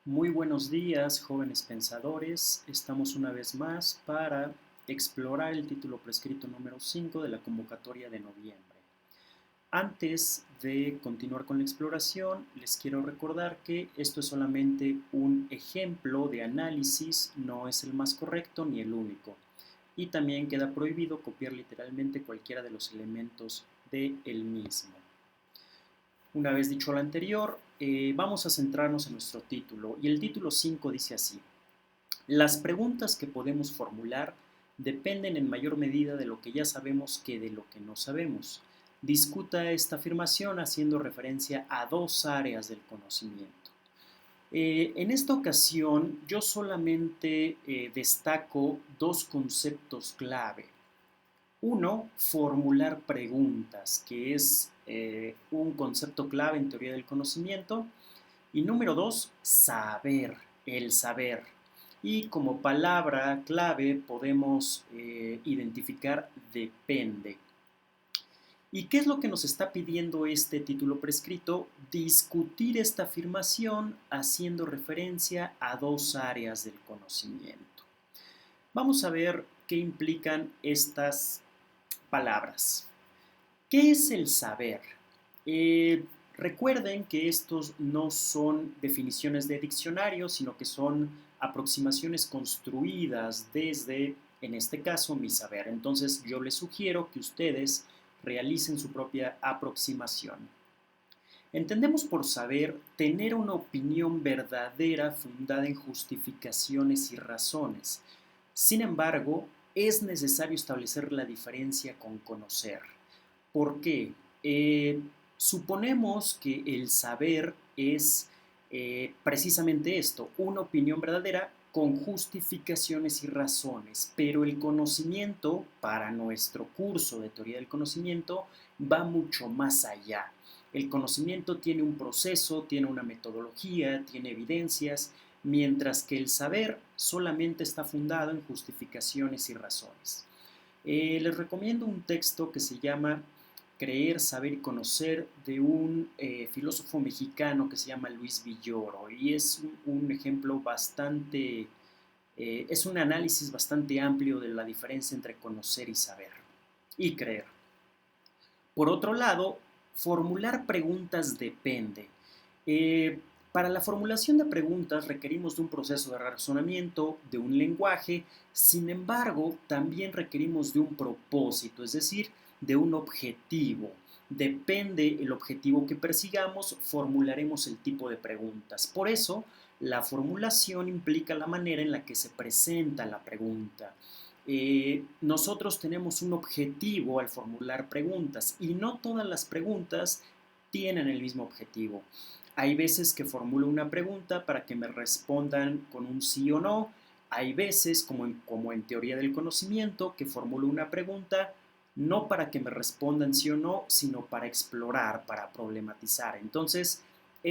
Muy buenos días, jóvenes pensadores. Estamos una vez más para explorar el título prescrito número 5 de la convocatoria de noviembre. Antes de continuar con la exploración, les quiero recordar que esto es solamente un ejemplo de análisis, no es el más correcto ni el único. Y también queda prohibido copiar literalmente cualquiera de los elementos del mismo. Una vez dicho lo anterior, vamos a centrarnos en nuestro título. Y el título 5 dice así: las preguntas que podemos formular dependen en mayor medida de lo que ya sabemos que de lo que no sabemos. Discuta esta afirmación haciendo referencia a dos áreas del conocimiento. En esta ocasión yo solamente destaco dos conceptos clave. Uno, formular preguntas, que es un concepto clave en teoría del conocimiento. Y número dos, saber, el saber. Y como palabra clave podemos identificar depende. ¿Y qué es lo que nos está pidiendo este título prescrito? Discutir esta afirmación haciendo referencia a dos áreas del conocimiento. Vamos a ver qué implican estas palabras. ¿Qué es el saber? Recuerden que estos no son definiciones de diccionario, sino que son aproximaciones construidas desde, en este caso, mi saber. Entonces yo les sugiero que ustedes realicen su propia aproximación. Entendemos por saber tener una opinión verdadera fundada en justificaciones y razones. Sin embargo, es necesario establecer la diferencia con conocer. ¿Por qué? Suponemos que el saber es precisamente esto, una opinión verdadera con justificaciones y razones, pero el conocimiento, para nuestro curso de teoría del conocimiento, va mucho más allá. El conocimiento tiene un proceso, tiene una metodología, tiene evidencias, mientras que el saber solamente está fundado en justificaciones y razones. Les recomiendo un texto que se llama Creer, Saber y Conocer, de un filósofo mexicano que se llama Luis Villoro, y es un ejemplo bastante, es un análisis bastante amplio de la diferencia entre conocer y saber y creer. Por otro lado, formular preguntas depende. Eh, para la formulación de preguntas requerimos de un proceso de razonamiento, de un lenguaje, sin embargo, también requerimos de un propósito, es decir, de un objetivo. Depende el objetivo que persigamos, formularemos el tipo de preguntas. Por eso, la formulación implica la manera en la que se presenta la pregunta. Nosotros tenemos un objetivo al formular preguntas y no todas las preguntas tienen el mismo objetivo. Hay veces que formulo una pregunta para que me respondan con un sí o no. Hay veces, como en teoría del conocimiento, que formulo una pregunta no para que me respondan sí o no, sino para explorar, para problematizar. Entonces,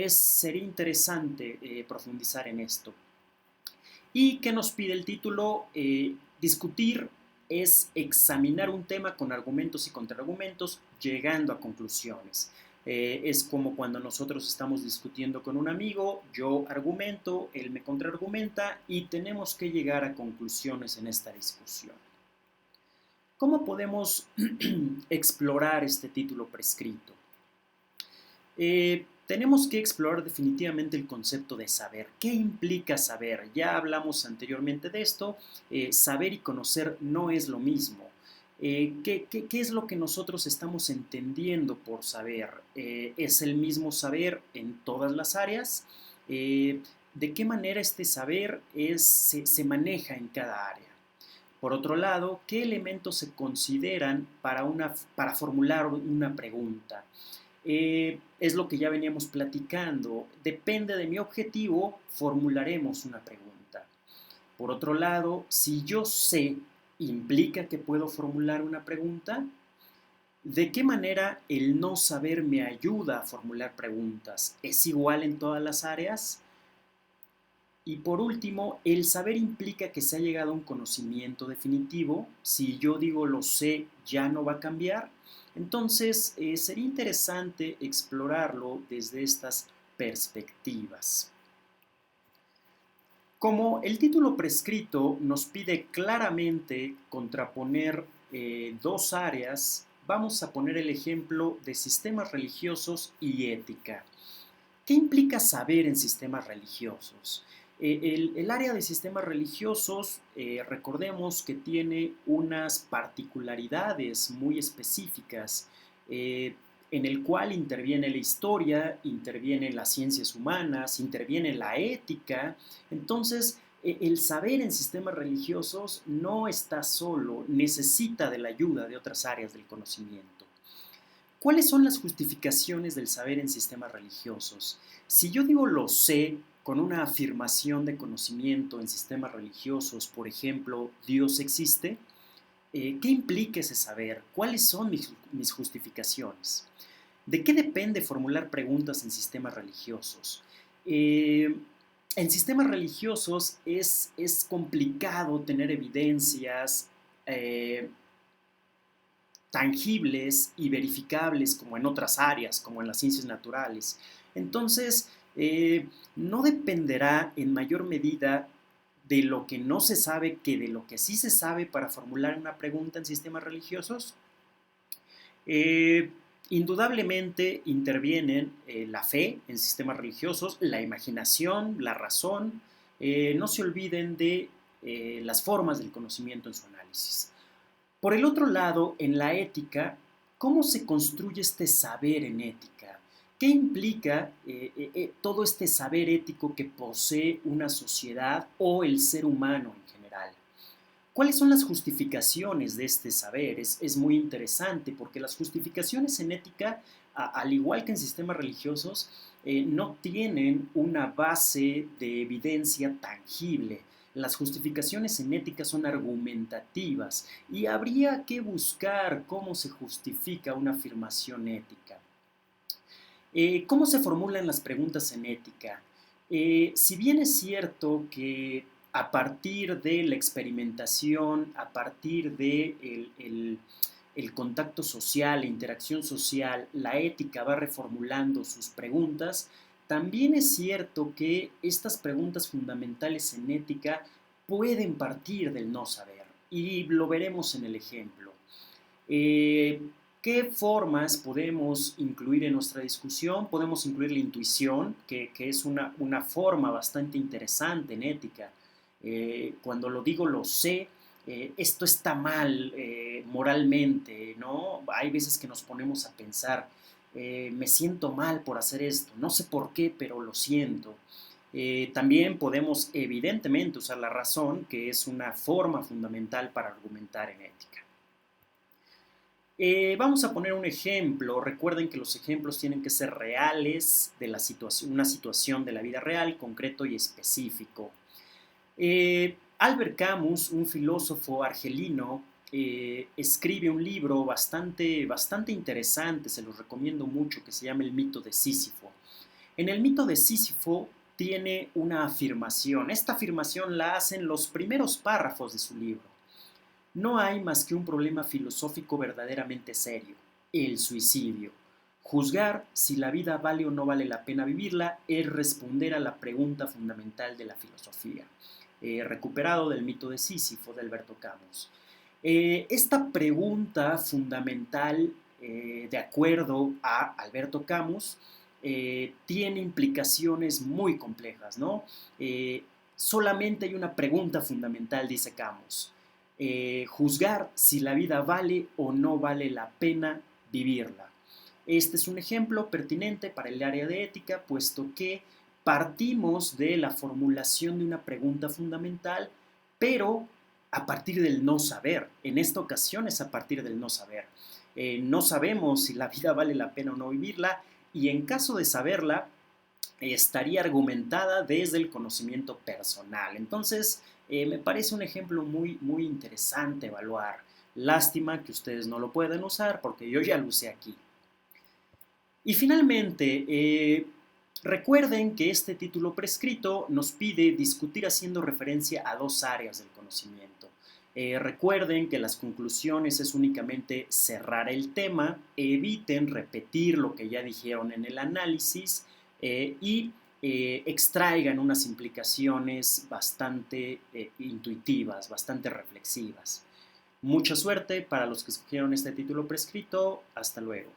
sería interesante profundizar en esto. ¿Y qué nos pide el título? Discutir es examinar un tema con argumentos y contraargumentos, llegando a conclusiones. Es como cuando nosotros estamos discutiendo con un amigo, yo argumento, él me contraargumenta y tenemos que llegar a conclusiones en esta discusión. ¿Cómo podemos explorar este título prescrito? Tenemos que explorar definitivamente el concepto de saber. ¿Qué implica saber? Ya hablamos anteriormente de esto. Saber y conocer no es lo mismo. ¿Qué es lo que nosotros estamos entendiendo por saber? ¿Es el mismo saber en todas las áreas? ¿De qué manera este saber se maneja en cada área? Por otro lado, ¿qué elementos se consideran para formular una pregunta? Es lo que ya veníamos platicando. Depende de mi objetivo, formularemos una pregunta. Por otro lado, si yo sé, ¿implica que puedo formular una pregunta? ¿De qué manera el no saber me ayuda a formular preguntas? ¿Es igual en todas las áreas? Y por último, el saber implica que se ha llegado a un conocimiento definitivo. Si yo digo lo sé, ya no va a cambiar. Entonces, sería interesante explorarlo desde estas perspectivas. Como el título prescrito nos pide claramente contraponer dos áreas, vamos a poner el ejemplo de sistemas religiosos y ética. ¿Qué implica saber en sistemas religiosos? El área de sistemas religiosos, recordemos que tiene unas particularidades muy específicas, eh, en el cual interviene la historia, intervienen las ciencias humanas, interviene la ética. Entonces, el saber en sistemas religiosos no está solo, necesita de la ayuda de otras áreas del conocimiento. ¿Cuáles son las justificaciones del saber en sistemas religiosos? Si yo digo lo sé con una afirmación de conocimiento en sistemas religiosos, por ejemplo, Dios existe, ¿qué implica ese saber? ¿Cuáles son mis justificaciones? ¿De qué depende formular preguntas en sistemas religiosos? Eh, en sistemas religiosos es complicado tener evidencias tangibles y verificables como en otras áreas, como en las ciencias naturales. Entonces, no dependerá en mayor medida de lo que no se sabe que de lo que sí se sabe para formular una pregunta en sistemas religiosos. Eh, Indudablemente intervienen la fe en sistemas religiosos, la imaginación, la razón. No se olviden de las formas del conocimiento en su análisis. Por el otro lado, en la ética, ¿cómo se construye este saber en ética? ¿Qué implica todo este saber ético que posee una sociedad o el ser humano en general? ¿Cuáles son las justificaciones de este saber? Es muy interesante porque las justificaciones en ética, al igual que en sistemas religiosos, no tienen una base de evidencia tangible. Las justificaciones en ética son argumentativas y habría que buscar cómo se justifica una afirmación ética. ¿Cómo se formulan las preguntas en ética? Si bien es cierto que a partir de la experimentación, a partir de el contacto social, la interacción social, la ética va reformulando sus preguntas, también es cierto que estas preguntas fundamentales en ética pueden partir del no saber, y lo veremos en el ejemplo. Eh, ¿Qué formas podemos incluir en nuestra discusión? Podemos incluir la intuición, que es una forma bastante interesante en ética. Cuando lo digo lo sé, esto está mal moralmente, ¿no? Hay veces que nos ponemos a pensar, me siento mal por hacer esto, no sé por qué, pero lo siento. También podemos evidentemente usar la razón, que es una forma fundamental para argumentar en ética. Vamos a poner un ejemplo. Recuerden que los ejemplos tienen que ser reales de la situación, una situación de la vida real, concreto y específico. Albert Camus, un filósofo argelino, escribe un libro bastante interesante, se los recomiendo mucho, que se llama El mito de Sísifo. En el mito de Sísifo tiene una afirmación. Esta afirmación la hacen los primeros párrafos de su libro. No hay más que un problema filosófico verdaderamente serio, el suicidio. Juzgar si la vida vale o no vale la pena vivirla es responder a la pregunta fundamental de la filosofía. Recuperado del mito de Sísifo de Alberto Camus. Esta pregunta fundamental, de acuerdo a Alberto Camus, tiene implicaciones muy complejas, ¿no? Solamente hay una pregunta fundamental, dice Camus. Juzgar si la vida vale o no vale la pena vivirla. Este es un ejemplo pertinente para el área de ética, puesto que partimos de la formulación de una pregunta fundamental, pero a partir del no saber. En esta ocasión es a partir del no saber. No sabemos si la vida vale la pena o no vivirla, y en caso de saberla, estaría argumentada desde el conocimiento personal. Entonces, me parece un ejemplo muy interesante evaluar. Lástima que ustedes no lo pueden usar porque yo ya lo usé aquí. Y finalmente, recuerden que este título prescrito nos pide discutir haciendo referencia a dos áreas del conocimiento. Recuerden que las conclusiones es únicamente cerrar el tema, eviten repetir lo que ya dijeron en el análisis y extraigan unas implicaciones bastante intuitivas, bastante reflexivas. Mucha suerte para los que escogieron este título prescrito. Hasta luego.